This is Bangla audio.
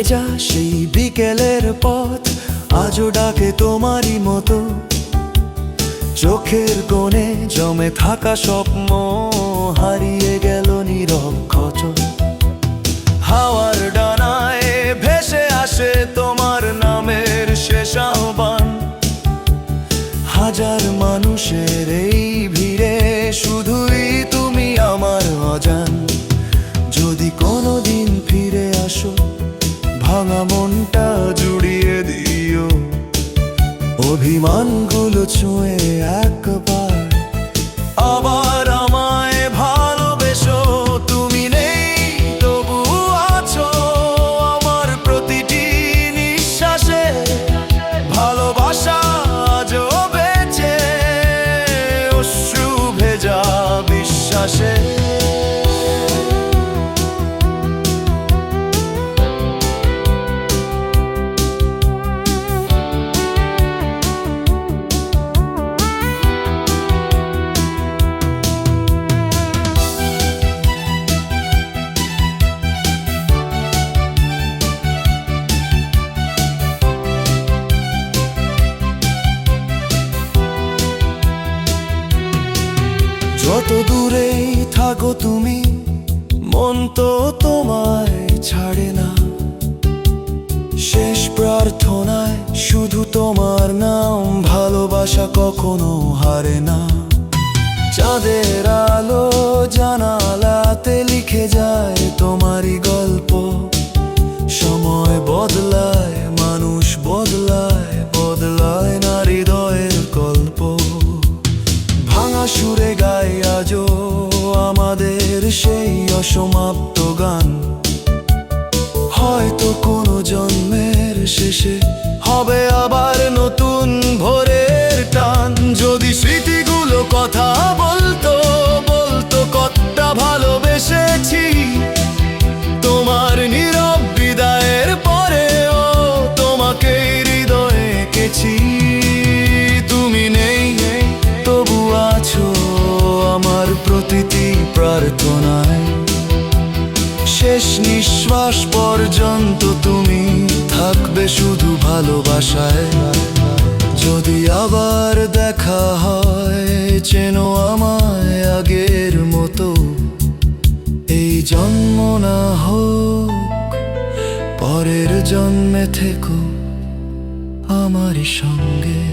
ভেজা সেই বিকেলের পথ আজও ডাকে তোমারই মতো। চোখের কোণে জমে থাকা স্বপ্ন হারিয়ে গেল নীরব ক্ষত। হাওয়ার ডানায় ভেসে আসে তোমার নামের শেষ আহ্বান। হাজার মানুষের এই ভিড়ে শুধুই তুমি আমার অজান। যদি কোনোদিন ফিরে আসো ভাঙা মনটা জুড়িয়ে দিও। অভিমানগুলো ছুঁয়ে একবার আবার আমায় ভালোবেসো। তুমি নেই তবু আছো আমার প্রতিটি নিঃশ্বাসে। ভালোবাসা আজও বেঁচে অশ্রু ভেজা বিশ্বাসে। যত দূরেই থাকো তুমি মন তো তোমায় ছাড়ে না। শেষ প্রার্থনায় শুধু তোমার নাম, ভালোবাসা কখনো হারে না। চাঁদের আলো জানালাতে লিখে যায় তোমারই গল্প। সময় বদলায় মানুষ বদলায়, বদলায় না হৃদয়ের গল্প। ভাঙা সুরে গাই আজও আমাদের সেই অসমাপ্ত গান। হয়তো কোনো জন্মের শেষে হবে আবার নতুন ভোরের টান। যদি স্মৃতিগুলো কথা বলতো বলতো কতটা ভালোবেসেছি। তোমার নীরব বিদায়ের পরেও তোমাকে হৃদয়ে এঁকেছি। তুমি নেই তবু আছো আমার প্রতিটি প্রার্থনায়। শেষ নিঃশ্বাস পর্যন্ত তুমি থাকবে শুধু ভালোবাসায়। যদি আবার দেখা হয় চেনো আমায় আগের মতো। এই জন্ম না হোক পরের জন্মে থেকো আমারই সঙ্গে।